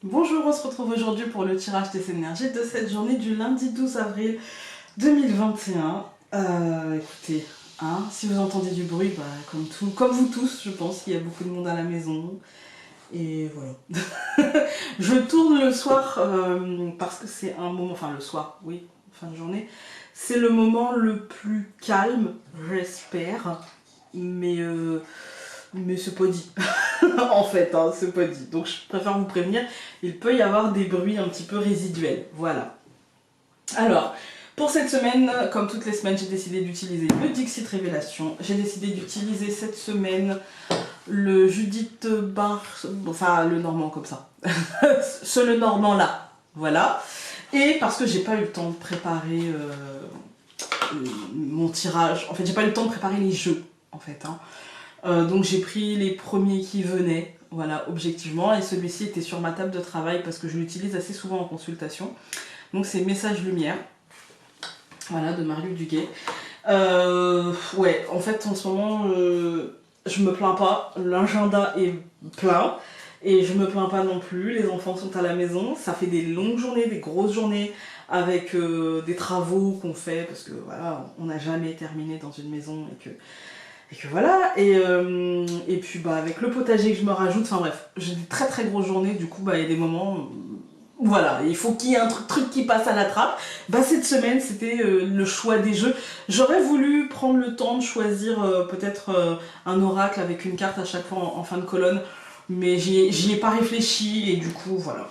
Bonjour, on se retrouve aujourd'hui pour le tirage des énergies de cette journée du lundi 12 avril 2021. Écoutez, si vous entendez du bruit, comme vous tous, je pense qu'il y a beaucoup de monde à la maison. Et voilà. Je tourne le soir parce que c'est un moment, enfin le soir, oui, fin de journée. C'est le moment le plus calme, j'espère. Mais c'est pas dit. En fait, c'est pas dit. Donc je préfère vous prévenir, il peut y avoir des bruits un petit peu résiduels. Voilà. Alors, pour cette semaine, comme toutes les semaines, j'ai décidé d'utiliser le Dixit Révélation. J'ai décidé d'utiliser cette semaine le Judith Bar... Enfin, le normand comme ça. Le normand là. Voilà. Et parce que j'ai pas eu le temps de préparer mon tirage. En fait, j'ai pas eu le temps de préparer les jeux, en fait. Donc j'ai pris les premiers qui venaient, voilà, objectivement, et celui-ci était sur ma table de travail parce que je l'utilise assez souvent en consultation. Donc c'est Message Lumière, voilà, de Marie-Luc Duguay. Ouais, en fait en ce moment, je me plains pas, l'agenda est plein, et je me plains pas non plus, les enfants sont à la maison, ça fait des longues journées, des grosses journées, avec des travaux qu'on fait, parce que voilà, on n'a jamais terminé dans une maison, et que voilà, et puis avec le potager que je me rajoute, enfin bref, j'ai des très très grosses journées, du coup il y a des moments, voilà, il faut qu'il y ait un truc qui passe à la trappe. Cette semaine c'était le choix des jeux. J'aurais voulu prendre le temps de choisir peut-être un oracle avec une carte à chaque fois en fin de colonne, mais j'y ai pas réfléchi, et du coup voilà.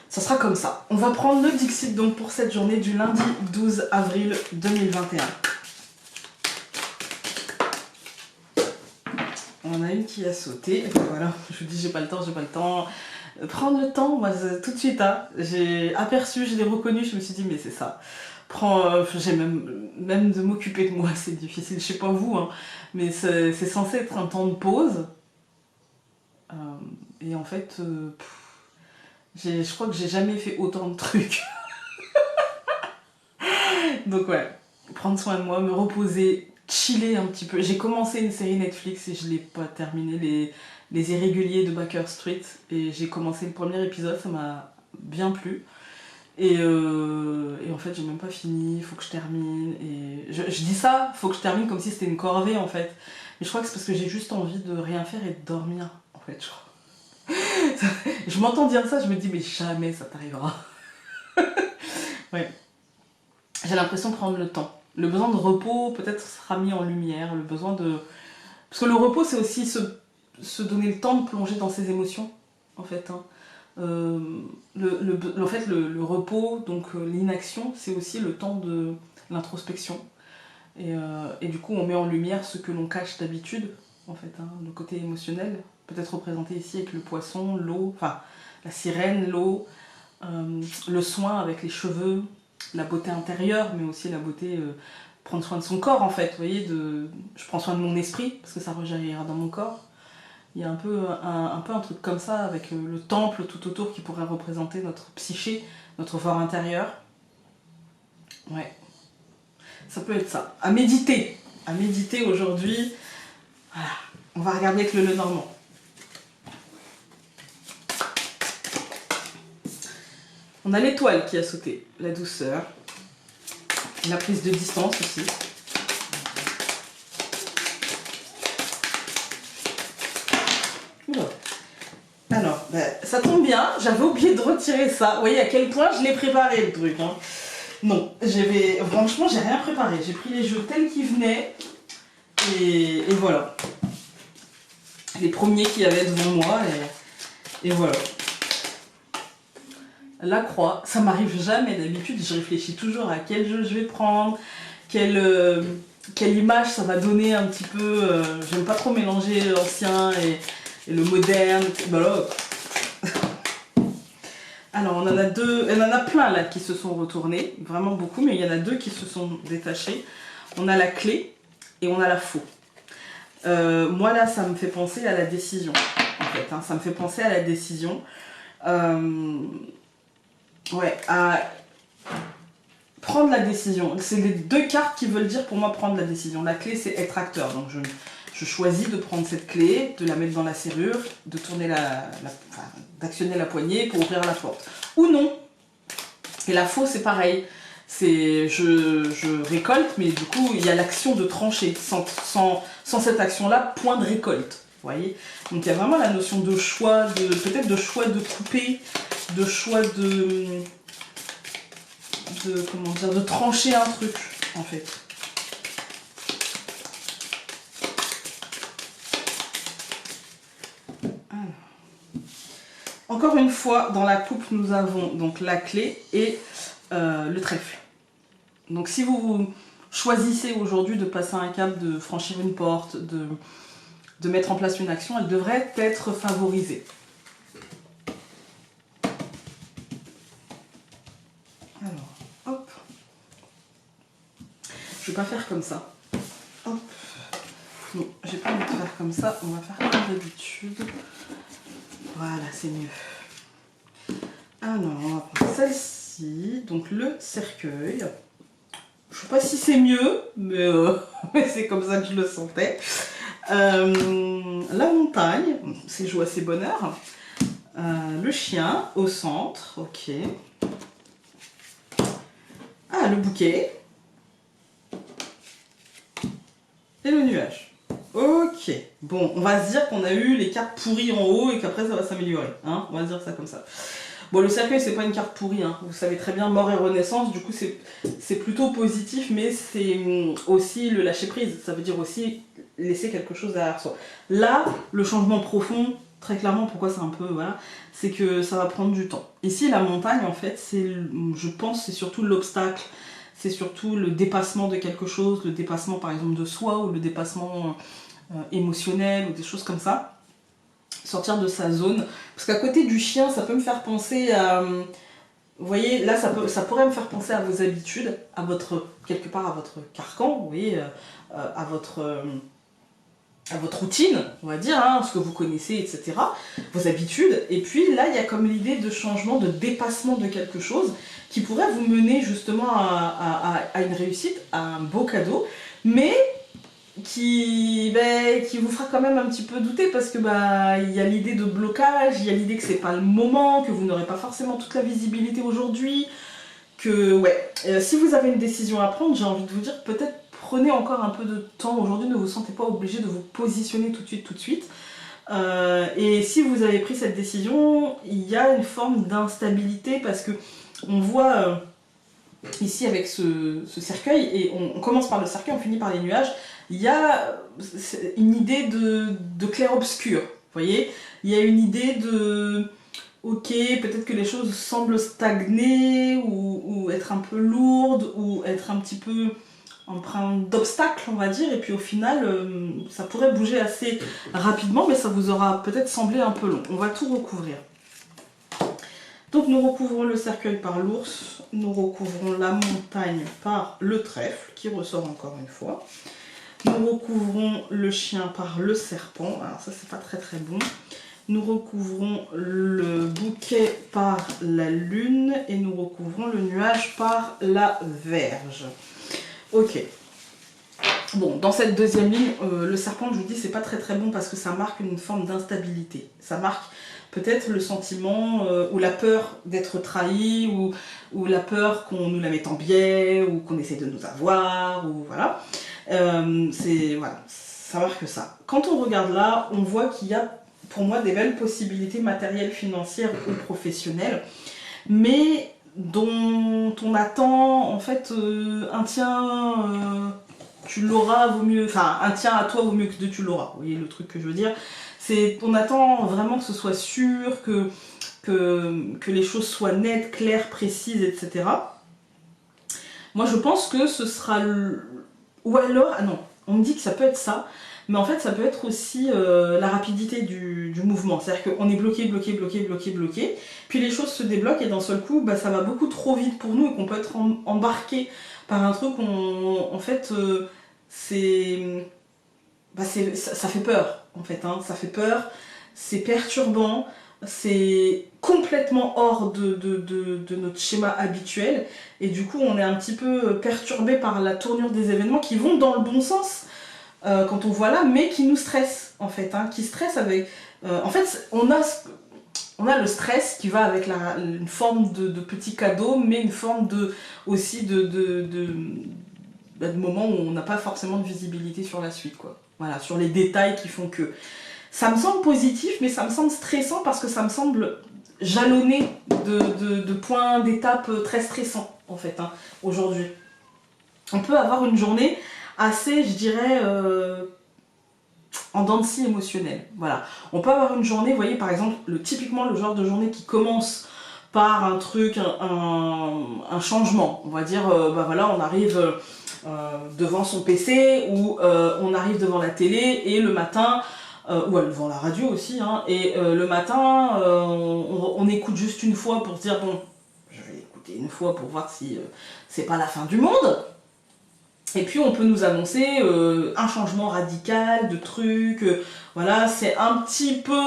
Ça sera comme ça. On va prendre le Dixit donc pour cette journée du lundi 12 avril 2021. On a une qui a sauté, voilà, je vous dis j'ai pas le temps. Prendre le temps, moi tout de suite, j'ai aperçu, je l'ai reconnu, je me suis dit mais c'est ça. J'ai même de m'occuper de moi, c'est difficile, je sais pas vous, mais c'est censé être un temps de pause. Et en fait, je crois que j'ai jamais fait autant de trucs. Donc ouais, prendre soin de moi, me reposer, chiller un petit peu. J'ai commencé une série Netflix et je l'ai pas terminé, les Irréguliers de Baker Street, et j'ai commencé le premier épisode, ça m'a bien plu. Et en fait j'ai même pas fini, il faut que je termine. Et je dis ça, faut que je termine comme si c'était une corvée en fait. Mais je crois que c'est parce que j'ai juste envie de rien faire et de dormir en fait, je crois. Je m'entends dire ça, je me dis mais jamais ça t'arrivera. Ouais. J'ai l'impression de prendre le temps. Le besoin de repos peut-être sera mis en lumière, le besoin de... Parce que le repos c'est aussi se donner le temps de plonger dans ses émotions, en fait. En fait, le repos, donc l'inaction, c'est aussi le temps de l'introspection. Et du coup, on met en lumière ce que l'on cache d'habitude, en fait, le côté émotionnel, peut-être représenté ici avec le poisson, l'eau, enfin la sirène, l'eau, le soin avec les cheveux, la beauté intérieure, mais aussi la beauté, prendre soin de son corps en fait, vous voyez, je prends soin de mon esprit, parce que ça rejaillira dans mon corps. Il y a un peu un truc comme ça, avec le temple tout autour qui pourrait représenter notre psyché, notre fort intérieur. Ouais, ça peut être ça. À méditer aujourd'hui. Voilà, on va regarder avec le Lenormand. On a l'étoile qui a sauté, la douceur, la prise de distance aussi. Oula. Alors, ça tombe bien, j'avais oublié de retirer ça. Vous voyez à quel point je l'ai préparé le truc. Non, franchement, j'ai rien préparé. J'ai pris les jeux tels qu'ils venaient, et voilà. Les premiers qu'il y avait devant moi, et voilà. La croix, ça m'arrive jamais d'habitude, je réfléchis toujours à quel jeu je vais prendre, quelle image ça va donner un petit peu. J'aime pas trop mélanger l'ancien et le moderne. Voilà. Alors on en a deux, il y en a plein là qui se sont retournés, vraiment beaucoup, mais il y en a deux qui se sont détachés. On a la clé et on a la faux. Moi là ça me fait penser à la décision, en fait, ça me fait penser à la décision. Ouais, à prendre la décision. C'est les deux cartes qui veulent dire pour moi prendre la décision. La clé c'est être acteur, donc je Je choisis de prendre cette clé, de la mettre dans la serrure, de tourner enfin, d'actionner la poignée pour ouvrir la porte. Ou non. Et la faux, c'est pareil. Je récolte, mais du coup, il y a l'action de trancher. Sans cette action-là, point de récolte. Vous voyez? Donc il y a vraiment la notion de choix, peut-être de choix de couper, de choix comment dire, de trancher un truc, en fait. Encore une fois, dans la coupe, nous avons donc la clé et le trèfle. Donc si vous choisissez aujourd'hui de passer un cap, de franchir une porte, de mettre en place une action, elle devrait être favorisée. Alors, hop. Je ne vais pas faire comme ça. Hop. Non, j'ai pas envie de faire comme ça, on va faire comme d'habitude. Voilà, c'est mieux. Alors, on va prendre celle-ci, donc le cercueil. Je sais pas si c'est mieux, mais, mais c'est comme ça que je le sentais. La montagne, c'est joie, c'est bonheur. Le chien au centre, ok. Ah, le bouquet. Et le nuage. Ok, bon, on va se dire qu'on a eu les cartes pourries en haut et qu'après ça va s'améliorer, hein, on va dire ça comme ça. Bon, le cercueil, c'est pas une carte pourrie, hein. Vous savez très bien, mort et renaissance, du coup c'est plutôt positif, mais c'est aussi le lâcher prise, ça veut dire aussi laisser quelque chose derrière soi. Là, le changement profond, très clairement, pourquoi c'est un peu, voilà, c'est que ça va prendre du temps. Ici, la montagne, en fait, je pense, c'est surtout l'obstacle, c'est surtout le dépassement de quelque chose, le dépassement par exemple de soi, ou le dépassement émotionnel, ou des choses comme ça. Sortir de sa zone. Parce qu'à côté du chien, ça peut me faire penser à... Vous voyez, là, ça pourrait me faire penser à vos habitudes, à quelque part à votre carcan, vous voyez, à votre routine, on va dire, hein, ce que vous connaissez, etc. Vos habitudes. Et puis là, il y a comme l'idée de changement, de dépassement de quelque chose qui pourrait vous mener justement à une réussite, à un beau cadeau, mais qui vous fera quand même un petit peu douter parce que il y a l'idée de blocage, il y a l'idée que c'est pas le moment, que vous n'aurez pas forcément toute la visibilité aujourd'hui, que ouais, si vous avez une décision à prendre, j'ai envie de vous dire peut-être prenez encore un peu de temps aujourd'hui, ne vous sentez pas obligé de vous positionner tout de suite. Et si vous avez pris cette décision, il y a une forme d'instabilité parce que on voit ici avec ce cercueil, et on commence par le cercueil, on finit par les nuages, il y a une idée de clair-obscur, vous voyez, il y a une idée de ok, peut-être que les choses semblent stagner ou être un peu lourdes ou être un petit peu empreinte d'obstacles, on va dire, et puis au final ça pourrait bouger assez rapidement, mais ça vous aura peut-être semblé un peu long. On va tout recouvrir. Donc nous recouvrons le cercueil par l'ours, nous recouvrons la montagne par le trèfle, qui ressort encore une fois. Nous recouvrons le chien par le serpent, alors ça c'est pas très bon. Nous recouvrons le bouquet par la lune et nous recouvrons le nuage par la verge. Ok. Bon, dans cette deuxième ligne, le serpent, je vous dis, c'est pas très bon parce que ça marque une forme d'instabilité. Ça marque peut-être le sentiment ou la peur d'être trahi ou la peur qu'on nous la mette en biais ou qu'on essaie de nous avoir, ou voilà. Voilà, ça marque ça. Quand on regarde là, on voit qu'il y a pour moi des belles possibilités matérielles, financières ou professionnelles, mais dont on attend en fait un tien, tu l'auras vaut mieux, enfin un tien à toi vaut mieux que deux tu l'auras, vous voyez le truc que je veux dire, c'est on attend vraiment que ce soit sûr, que les choses soient nettes, claires, précises, etc. Moi je pense que ce sera ou alors, ah non, on me dit que ça peut être ça, mais en fait ça peut être aussi la rapidité du mouvement, c'est-à-dire qu'on est bloqué, puis les choses se débloquent et d'un seul coup ça va beaucoup trop vite pour nous et qu'on peut être embarqué par un truc où en fait ça fait peur en fait, hein, ça fait peur, c'est perturbant, c'est complètement hors de notre schéma habituel et du coup on est un petit peu perturbé par la tournure des événements qui vont dans le bon sens. quand on voit là, mais qui nous stresse en fait, hein, qui stresse avec... en fait, on a le stress qui va avec une forme de petit cadeau, mais une forme aussi de moments où on n'a pas forcément de visibilité sur la suite, quoi. Voilà, sur les détails qui font que... Ça me semble positif, mais ça me semble stressant parce que ça me semble jalonné de points d'étape très stressants, en fait, hein, aujourd'hui. On peut avoir une journée assez, je dirais, en dents de scie émotionnelle. Voilà. On peut avoir une journée, vous voyez, par exemple, typiquement le genre de journée qui commence par un truc, un changement. On va dire, bah voilà, on arrive devant son PC ou on arrive devant la télé et le matin, ou devant la radio aussi, hein, et le matin, on écoute juste une fois pour se dire, bon, je vais écouter une fois pour voir si c'est pas la fin du monde. Et puis on peut nous annoncer un changement radical de trucs, voilà, c'est un petit peu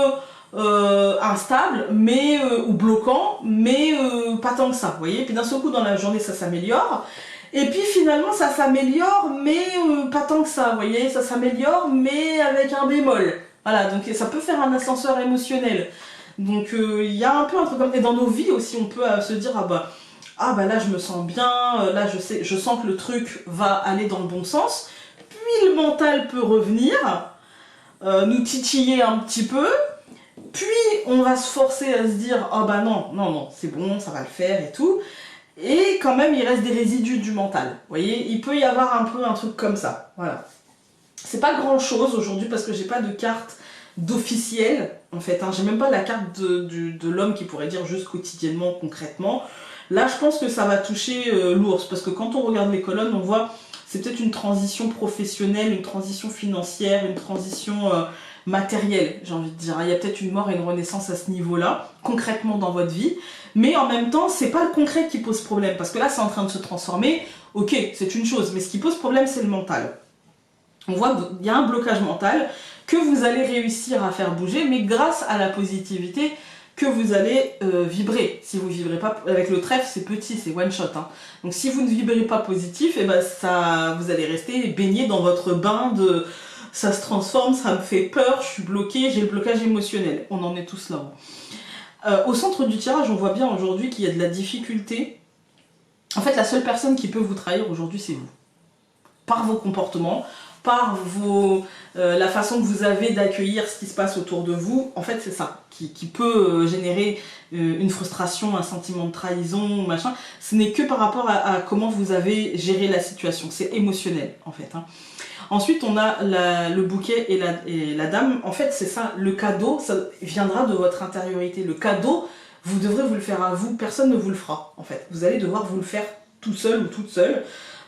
instable, mais ou bloquant, mais pas tant que ça, vous voyez. Puis d'un seul coup dans la journée ça s'améliore, et puis finalement ça s'améliore, mais pas tant que ça, vous voyez, ça s'améliore, mais avec un bémol. Voilà, donc ça peut faire un ascenseur émotionnel. Donc il y a un peu un truc comme... Et dans nos vies aussi on peut se dire, ah bah là je me sens bien, là je sens que le truc va aller dans le bon sens, puis le mental peut revenir, nous titiller un petit peu, puis on va se forcer à se dire, ah bah non, c'est bon, ça va le faire et tout, et quand même il reste des résidus du mental, vous voyez, il peut y avoir un peu un truc comme ça, voilà. C'est pas grand chose aujourd'hui parce que j'ai pas de carte d'officiel, en fait, hein. J'ai même pas la carte de l'homme qui pourrait dire juste quotidiennement, concrètement. Là, je pense que ça va toucher l'ours, parce que quand on regarde les colonnes, on voit c'est peut-être une transition professionnelle, une transition financière, une transition matérielle, j'ai envie de dire. Il y a peut-être une mort et une renaissance à ce niveau-là, concrètement dans votre vie, mais en même temps, c'est pas le concret qui pose problème, parce que là, c'est en train de se transformer. Ok, c'est une chose, mais ce qui pose problème, c'est le mental. On voit qu'il y a un blocage mental que vous allez réussir à faire bouger, mais grâce à la positivité que vous allez vibrer. Si vous ne vibrez pas, avec le trèfle c'est petit, c'est one shot, hein. Donc si vous ne vibrez pas positif, et ben vous allez rester baigné dans votre bain de ça se transforme, ça me fait peur, je suis bloqué, j'ai le blocage émotionnel. On en est tous là. Au centre du tirage, on voit bien aujourd'hui qu'il y a de la difficulté. En fait, la seule personne qui peut vous trahir aujourd'hui, c'est vous. Par vos comportements, par la façon que vous avez d'accueillir ce qui se passe autour de vous, en fait c'est ça qui peut générer une frustration, un sentiment de trahison, machin. Ce n'est que par rapport à comment vous avez géré la situation, c'est émotionnel en fait, hein. Ensuite on a le bouquet et la dame, en fait c'est ça, le cadeau, ça viendra de votre intériorité. Le cadeau, vous devrez vous le faire à vous, personne ne vous le fera en fait. Vous allez devoir vous le faire tout seul ou toute seule.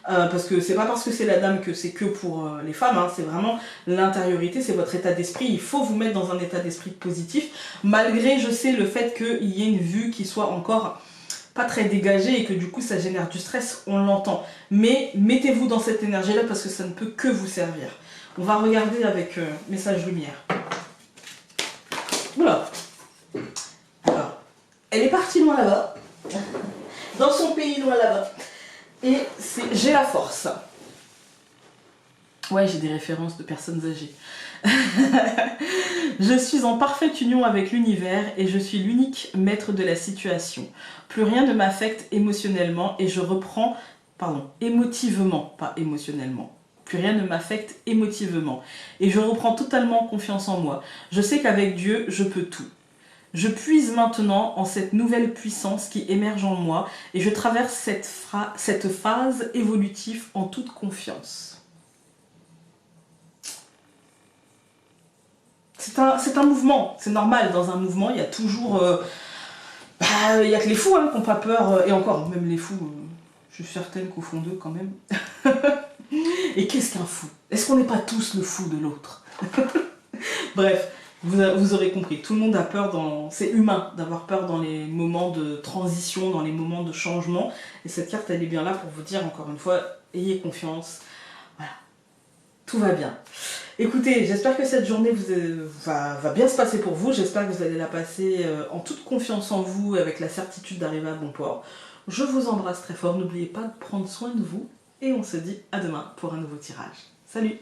Parce que c'est pas parce que c'est la dame que c'est que pour les femmes, hein, c'est vraiment l'intériorité, c'est votre état d'esprit. Il faut vous mettre dans un état d'esprit positif, malgré, je sais, le fait qu'il y ait une vue qui soit encore pas très dégagée et que du coup ça génère du stress, on l'entend. Mais mettez-vous dans cette énergie-là parce que ça ne peut que vous servir. On va regarder avec message lumière. Oula. Alors, elle est partie loin là-bas, dans son pays loin là-bas. Et j'ai la force. Ouais, j'ai des références de personnes âgées. Je suis en parfaite union avec l'univers et je suis l'unique maître de la situation. Plus rien ne m'affecte émotionnellement et je reprends, émotivement, pas émotionnellement. Plus rien ne m'affecte émotivement. Et je reprends totalement confiance en moi. Je sais qu'avec Dieu, je peux tout. Je puise maintenant en cette nouvelle puissance qui émerge en moi et je traverse cette phase évolutive en toute confiance. C'est un mouvement, c'est normal, dans un mouvement il y a toujours... il y a que les fous hein, qui n'ont pas peur, et encore, même les fous, je suis certaine qu'au fond d'eux quand même. Et qu'est-ce qu'un fou? Est-ce qu'on n'est pas tous le fou de l'autre? Bref. Vous aurez compris, tout le monde a peur, c'est humain d'avoir peur dans les moments de transition, dans les moments de changement. Et cette carte, elle est bien là pour vous dire, encore une fois, ayez confiance. Voilà, tout va bien. Écoutez, j'espère que cette journée va bien se passer pour vous. J'espère que vous allez la passer en toute confiance en vous, avec la certitude d'arriver à bon port. Je vous embrasse très fort, n'oubliez pas de prendre soin de vous. Et on se dit à demain pour un nouveau tirage. Salut!